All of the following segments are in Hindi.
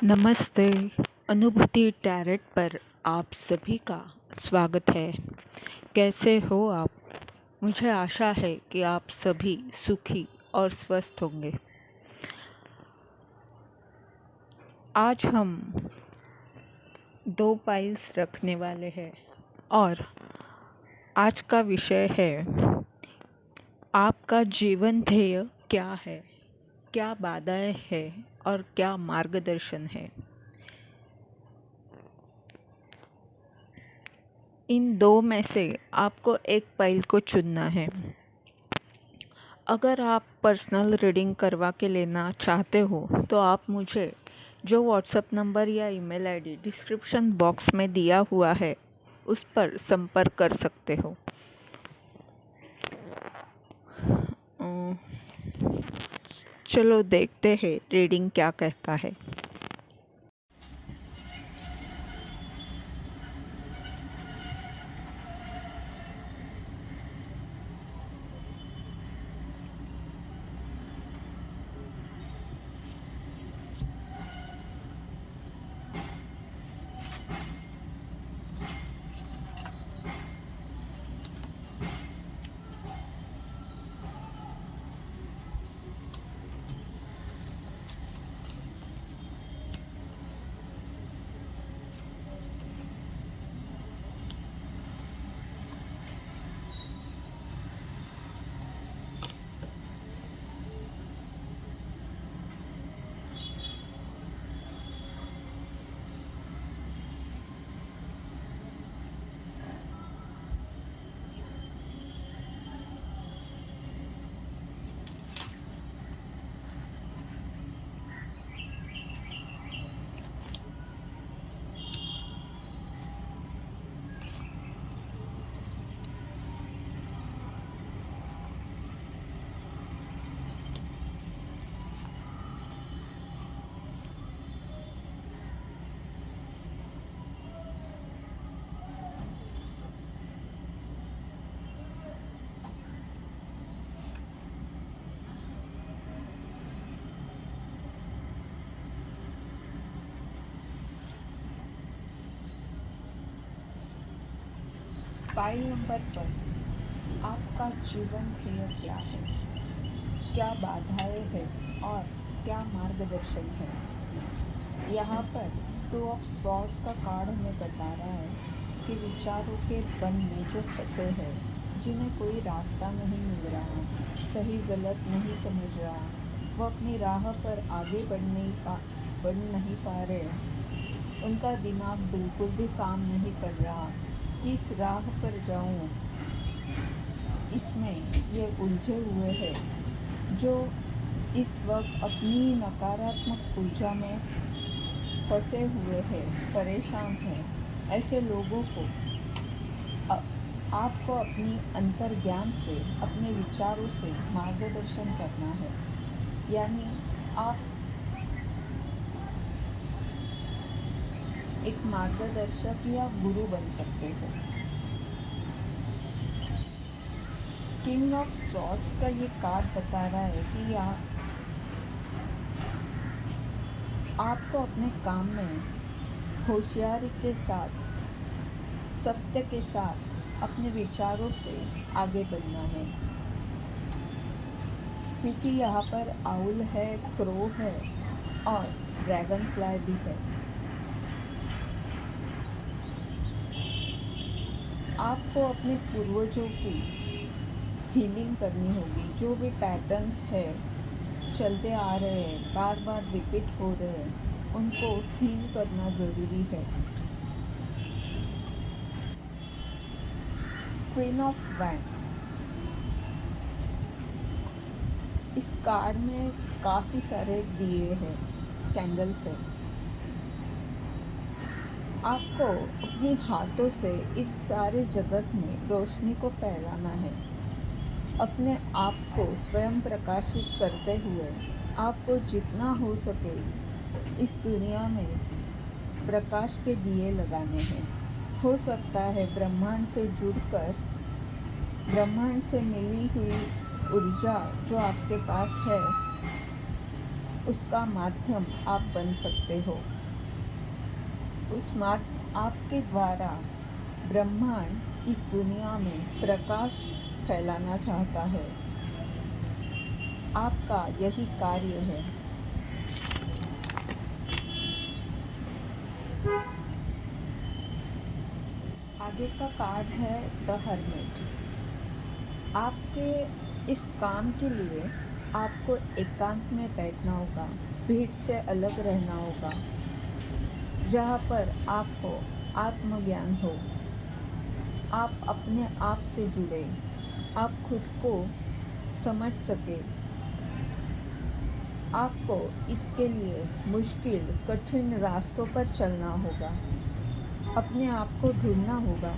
नमस्ते। अनुभूति टैरेट पर आप सभी का स्वागत है। कैसे हो आप? मुझे आशा है कि आप सभी सुखी और स्वस्थ होंगे। आज हम दो फाइल्स रखने वाले हैं और आज का विषय है आपका जीवन ध्येय क्या है, क्या बाधाएं हैं और क्या मार्गदर्शन है। इन दो में से आपको एक फाइल को चुनना है। अगर आप पर्सनल रीडिंग करवा के लेना चाहते हो तो आप मुझे जो व्हाट्सएप नंबर या ईमेल आईडी डिस्क्रिप्शन बॉक्स में दिया हुआ है उस पर संपर्क कर सकते हो। चलो देखते हैं रीडिंग क्या कहता है। फाइल नंबर पर आपका जीवन ध्येय क्या है, क्या बाधाएं हैं और क्या मार्गदर्शन है। यहाँ पर 2 ऑफ स्वॉर्ड्स का कार्ड हमें बता रहा है कि विचारों के वन में जो फंसे हैं, जिन्हें कोई रास्ता नहीं मिल रहा, सही गलत नहीं समझ रहा, वो अपनी राह पर आगे बढ़ नहीं पा रहे, उनका दिमाग बिल्कुल भी काम नहीं कर रहा, किस राह पर जाऊं, इसमें ये उलझे हुए हैं जो इस वक्त अपनी नकारात्मक ऊर्जा में फंसे हुए हैं, परेशान हैं। ऐसे लोगों को आपको अपनी अंतर्ज्ञान से, अपने विचारों से मार्गदर्शन करना है। यानी आप एक मार्गदर्शक या गुरु बन सकते हो। किंग ऑफ स्वॉर्ड्स का ये कार्ड बता रहा है कि आपको अपने काम में होशियारी के साथ, सत्य के साथ अपने विचारों से आगे बढ़ना है, क्योंकि यहाँ पर आउल है, क्रो है और ड्रैगन फ्लाई भी है। आपको अपने पूर्वजों की हीलिंग करनी होगी। जो भी पैटर्न्स है चलते आ रहे हैं, बार बार रिपीट हो रहे हैं, उनको हील करना ज़रूरी है। क्वीन ऑफ वैंड्स, इस कार्ड में काफ़ी सारे दिए हैं, कैंडल्स हैं। आपको अपने हाथों से इस सारे जगत में रोशनी को फैलाना है। अपने आप को स्वयं प्रकाशित करते हुए आपको जितना हो सके इस दुनिया में प्रकाश के दिए लगाने हैं। हो सकता है ब्रह्मांड से जुड़कर, ब्रह्मांड से मिली हुई ऊर्जा जो आपके पास है उसका माध्यम आप बन सकते हो। आपके द्वारा ब्रह्मांड इस दुनिया में प्रकाश फैलाना चाहता है। आपका यही कार्य है। आगे का कार्ड है द हर्मिट। आपके इस काम के लिए आपको एकांत में बैठना होगा, भीड़ से अलग रहना होगा, जहाँ पर आपको आत्मज्ञान हो, आप अपने आप से जुड़े, आप खुद को समझ सके। आपको इसके लिए मुश्किल कठिन रास्तों पर चलना होगा, अपने आप को ढूंढना होगा।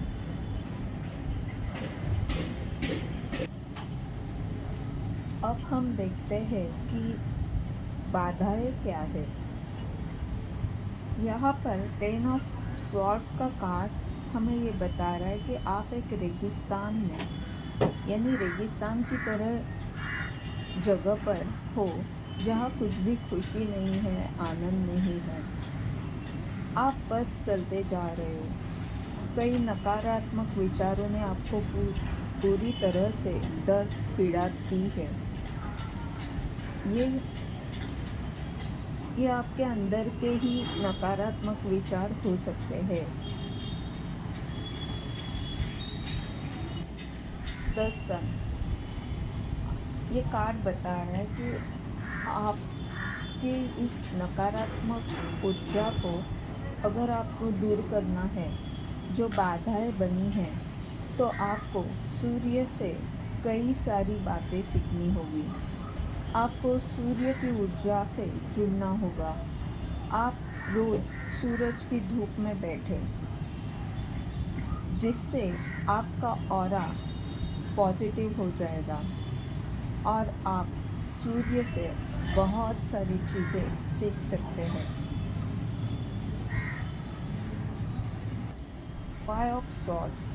अब हम देखते हैं कि बाधाएं क्या है। यहाँ पर 10 ऑफ स्वॉर्ड्स का कार्ड हमें ये बता रहा है कि आप एक रेगिस्तान में, यानी रेगिस्तान की तरह जगह पर हो, जहाँ कुछ भी खुशी नहीं है, आनंद नहीं है। आप बस चलते जा रहे हो। कई नकारात्मक विचारों ने आपको पूरी तरह से दर्द पीड़ा दी है। ये आपके अंदर के ही नकारात्मक विचार हो सकते हैं। 10 सन, ये कार्ड बता रहा है कि आपके इस नकारात्मक ऊर्जा को अगर आपको दूर करना है, जो बाधाएं बनी हैं, तो आपको सूर्य से कई सारी बातें सीखनी होगी। आपको सूर्य की ऊर्जा से जुड़ना होगा। आप रोज सूरज की धूप में बैठे, जिससे आपका ऑरा पॉजिटिव हो जाएगा और आप सूर्य से बहुत सारी चीज़ें सीख सकते हैं। 5 ऑफ स्वॉर्ड्स,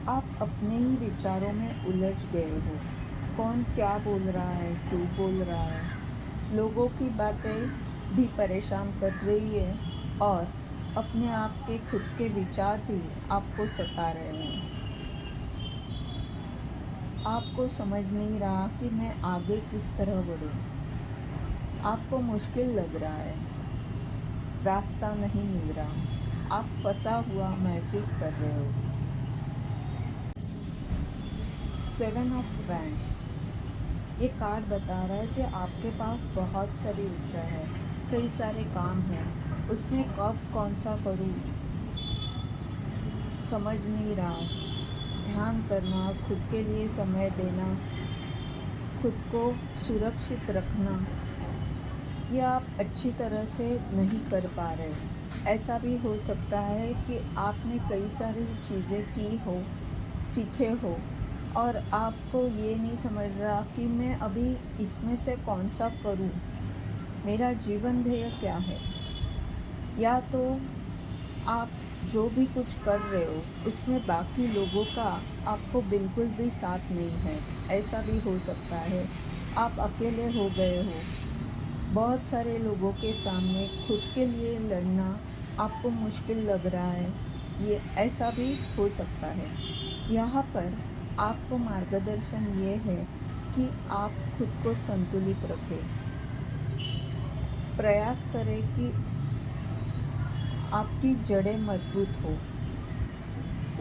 आप अपने ही विचारों में उलझ गए हो। कौन क्या बोल रहा है, क्यों बोल रहा है, लोगों की बातें भी परेशान कर रही है और अपने आप के खुद के विचार भी आपको सता रहे हैं। आपको समझ नहीं रहा कि मैं आगे किस तरह बढ़ूं। आपको मुश्किल लग रहा है, रास्ता नहीं मिल रहा, आप फंसा हुआ महसूस कर रहे हो। 7 ऑफ वैंड्स, ये कार्ड बता रहा है कि आपके पास बहुत सारी ऊर्जा है, कई सारे काम हैं, उसमें कब कौन सा करूँ समझ नहीं रहा। ध्यान करना, खुद के लिए समय देना, खुद को सुरक्षित रखना, ये आप अच्छी तरह से नहीं कर पा रहे। ऐसा भी हो सकता है कि आपने कई सारी चीज़ें की हो, सीखे हो, और आपको ये नहीं समझ रहा कि मैं अभी इसमें से कौन सा करूं, मेरा जीवन ध्येय क्या है। या तो आप जो भी कुछ कर रहे हो उसमें बाकी लोगों का आपको बिल्कुल भी साथ नहीं है, ऐसा भी हो सकता है। आप अकेले हो गए हो, बहुत सारे लोगों के सामने खुद के लिए लड़ना आपको मुश्किल लग रहा है, ये ऐसा भी हो सकता है। यहाँ पर आपको मार्गदर्शन ये है कि आप खुद को संतुलित रखें, प्रयास करें कि आपकी जड़ें मजबूत हो।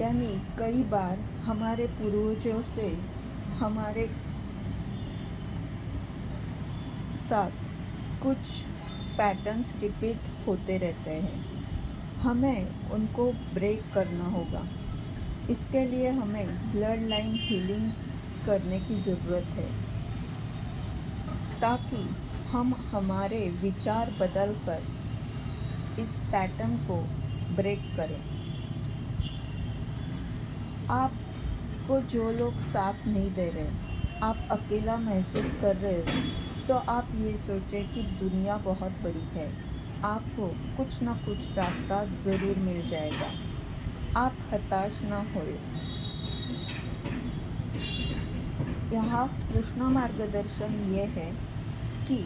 यानी कई बार हमारे पूर्वजों से हमारे साथ कुछ पैटर्न्स रिपीट होते रहते हैं, हमें उनको ब्रेक करना होगा। इसके लिए हमें ब्लड लाइन हीलिंग करने की ज़रूरत है, ताकि हम हमारे विचार बदल कर इस पैटर्न को ब्रेक करें। आपको जो लोग साथ नहीं दे रहे, आप अकेला महसूस कर रहे हो, तो आप ये सोचें कि दुनिया बहुत बड़ी है, आपको कुछ ना कुछ रास्ता ज़रूर मिल जाएगा। आप हताश ना होए। यहाँ कृष्ण मार्गदर्शन ये है कि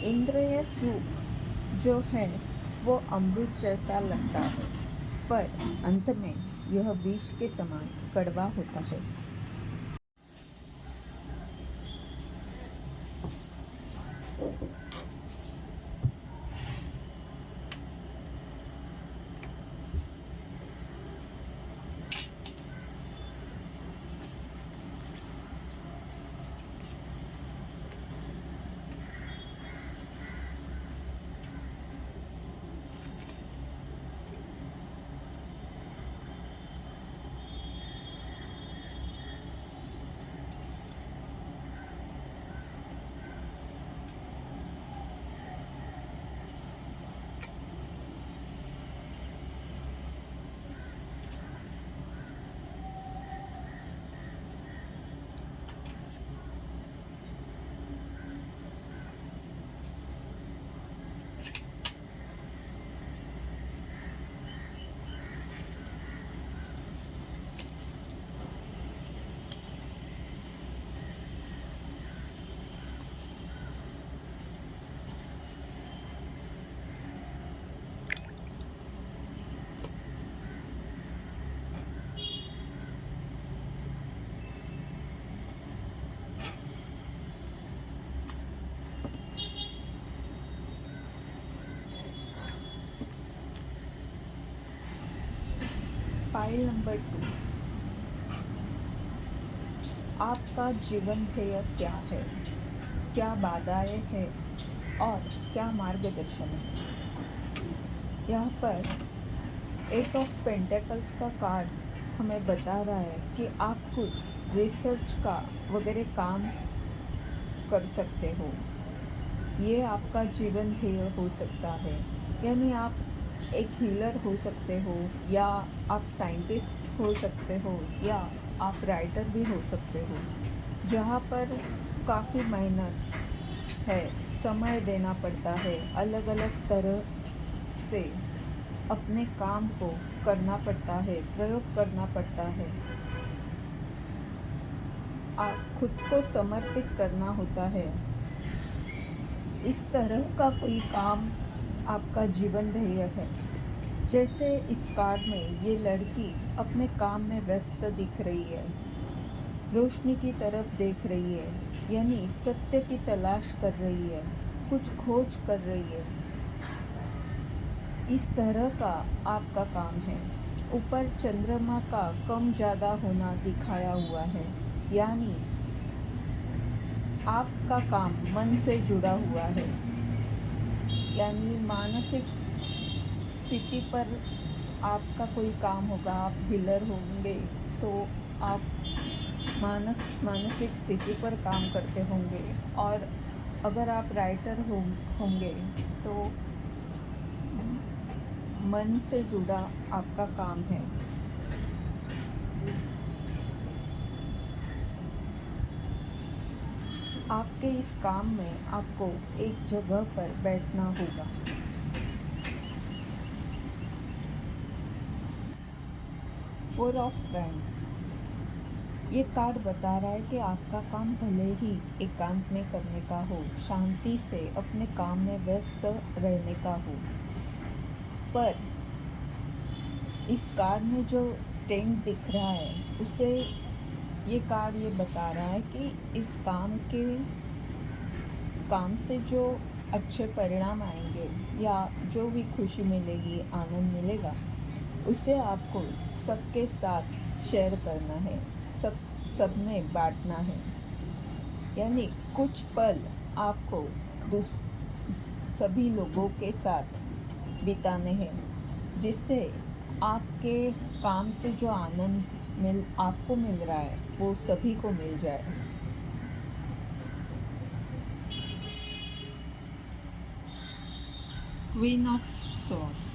इंद्रिय सुख जो है वो अमृत जैसा लगता है, पर अंत में यह विष के समान कड़वा होता है। फाइल नंबर 2, आपका जीवन ध्येय क्या है, क्या बाधाएं हैं और क्या मार्गदर्शन है। यहाँ पर 8 ऑफ पेंटेकल्स का कार्ड हमें बता रहा है कि आप कुछ रिसर्च का वगैरह काम कर सकते हो। ये आपका जीवन ध्येय हो सकता है, यानी आप एक हीलर हो सकते हो, या आप साइंटिस्ट हो सकते हो, या आप राइटर भी हो सकते हो, जहाँ पर काफ़ी मेहनत है, समय देना पड़ता है, अलग अलग तरह से अपने काम को करना पड़ता है, प्रयोग करना पड़ता है, आप खुद को समर्पित करना होता है। इस तरह का कोई काम आपका जीवन ध्येय है। जैसे इस कार्ड में ये लड़की अपने काम में व्यस्त दिख रही है, रोशनी की तरफ देख रही है, यानी सत्य की तलाश कर रही है, कुछ खोज कर रही है। इस तरह का आपका काम है। ऊपर चंद्रमा का कम ज़्यादा होना दिखाया हुआ है, यानी आपका काम मन से जुड़ा हुआ है, यानी मानसिक स्थिति पर आपका कोई काम होगा। आप हीलर होंगे तो आप मानसिक स्थिति पर काम करते होंगे, और अगर आप राइटर होंगे तो मन से जुड़ा आपका काम है। आपके इस काम में आपको एक जगह पर बैठना होगा। फोर ऑफ फ्रेंड्स, ये कार्ड बता रहा है कि आपका काम भले ही एकांत में करने का हो, शांति से अपने काम में व्यस्त रहने का हो, पर इस कार्ड में जो टेंट दिख रहा है उसे ये कार्ड ये बता रहा है कि इस काम से जो अच्छे परिणाम आएंगे या जो भी खुशी मिलेगी, आनंद मिलेगा, उसे आपको सबके साथ शेयर करना है, सब में बांटना है। यानी कुछ पल आपको सभी लोगों के साथ बिताने हैं, जिससे आपके काम से जो आनंद आपको मिल रहा है वो सभी को मिल जाए। क्वीन ऑफ सॉर्ड्स,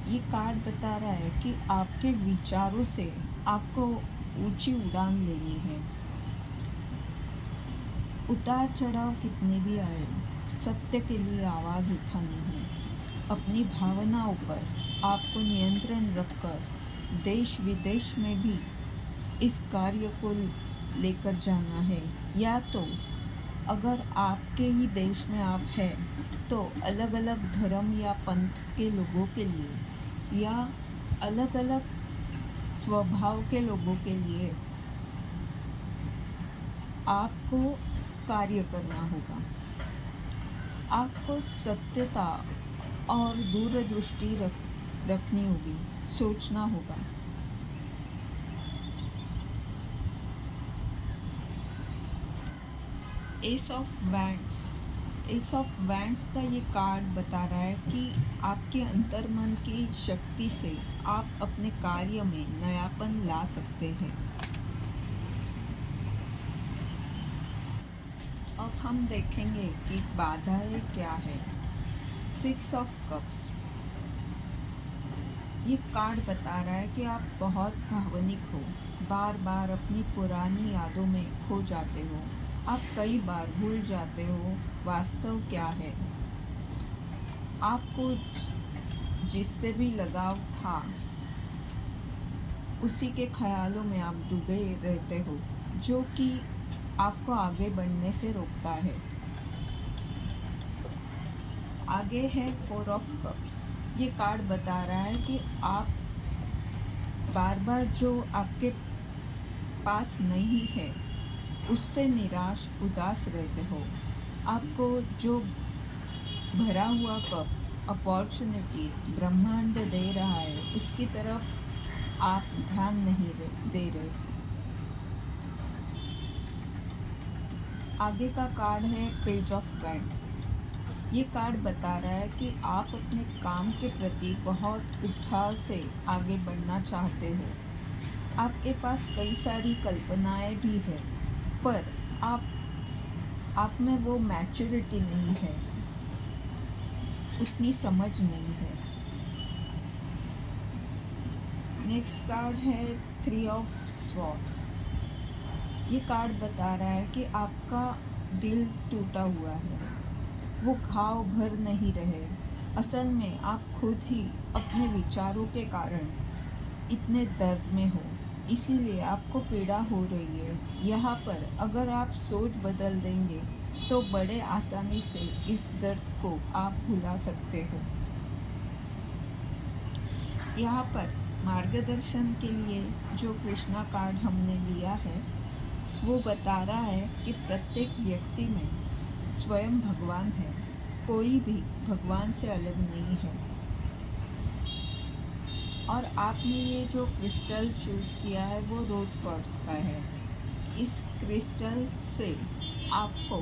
ये कार्ड बता रहा है कि आपके विचारों से आपको ऊंची उड़ान लेनी है। उतार चढ़ाव कितने भी आए, सत्य के लिए आवाज़ उठानी है। अपनी भावनाओं पर आपको नियंत्रण रखकर देश विदेश में भी इस कार्य को लेकर जाना है, या तो अगर आपके ही देश में आप हैं तो अलग अलग धर्म या पंथ के लोगों के लिए या अलग अलग स्वभाव के लोगों के लिए आपको कार्य करना होगा। आपको सत्यता और दूरदृष्टि रखनी होगी, सोचना होगा। एस ऑफ वैंड्स का ये कार्ड बता रहा है कि आपके अंतर्मन की शक्ति से आप अपने कार्य में नयापन ला सकते हैं। अब हम देखेंगे कि बाधाएं क्या है। 6 ऑफ कप्स, ये कार्ड बता रहा है कि आप बहुत भावनिक हो, बार बार अपनी पुरानी यादों में खो जाते हो। आप कई बार भूल जाते हो वास्तव क्या है। आपको जिससे भी लगाव था उसी के ख्यालों में आप डूबे रहते हो, जो कि आपको आगे बढ़ने से रोकता है। आगे है 4 ऑफ कप्स, ये कार्ड बता रहा है कि आप बार बार जो आपके पास नहीं है उससे निराश उदास रहते हो। आपको जो भरा हुआ कप अपॉर्चुनिटीज ब्रह्मांड दे रहा है उसकी तरफ आप ध्यान नहीं दे रहे। आगे का कार्ड है पेज ऑफ वैंड्स, ये कार्ड बता रहा है कि आप अपने काम के प्रति बहुत उत्साह से आगे बढ़ना चाहते हो। आपके पास कई सारी कल्पनाएं भी है, पर आप में वो मैच्योरिटी नहीं है, उतनी समझ नहीं है। नेक्स्ट कार्ड है 3 ऑफ स्वॉर्ड्स, ये कार्ड बता रहा है कि आपका दिल टूटा हुआ है, वो घाव भर नहीं रहे। असल में आप खुद ही अपने विचारों के कारण इतने दर्द में हो, इसीलिए आपको पीड़ा हो रही है। यहाँ पर अगर आप सोच बदल देंगे तो बड़े आसानी से इस दर्द को आप भुला सकते हो। यहाँ पर मार्गदर्शन के लिए जो कृष्णा कार्ड हमने लिया है वो बता रहा है कि प्रत्येक व्यक्ति में स्वयं भगवान है, कोई भी भगवान से अलग नहीं है। और आपने ये जो क्रिस्टल चूज़ किया है वो रोज़ क्वार्ट्ज का है। इस क्रिस्टल से आपको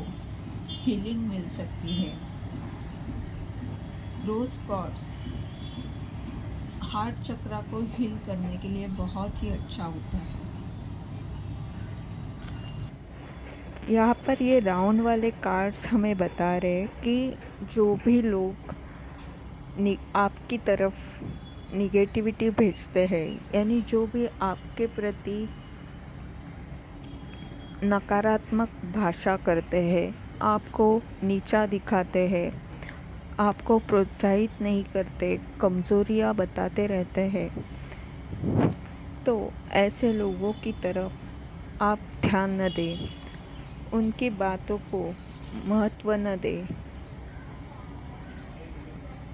हीलिंग मिल सकती है। रोज़ क्वार्ट्ज हार्ट चक्रा को हील करने के लिए बहुत ही अच्छा होता है। यहाँ पर ये राउंड वाले कार्ड्स हमें बता रहे हैं कि जो भी लोग आपकी तरफ निगेटिविटी भेजते हैं, यानी जो भी आपके प्रति नकारात्मक भाषा करते हैं, आपको नीचा दिखाते हैं, आपको प्रोत्साहित नहीं करते, कमज़ोरियाँ बताते रहते हैं, तो ऐसे लोगों की तरफ आप ध्यान न दें, उनकी बातों को महत्व न दें,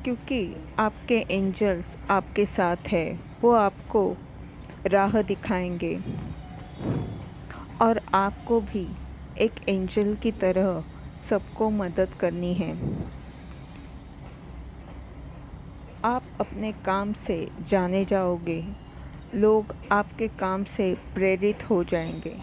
क्योंकि आपके एंजल्स आपके साथ है, वो आपको राह दिखाएंगे और आपको भी एक एंजल की तरह सबको मदद करनी है। आप अपने काम से जाने जाओगे, लोग आपके काम से प्रेरित हो जाएंगे।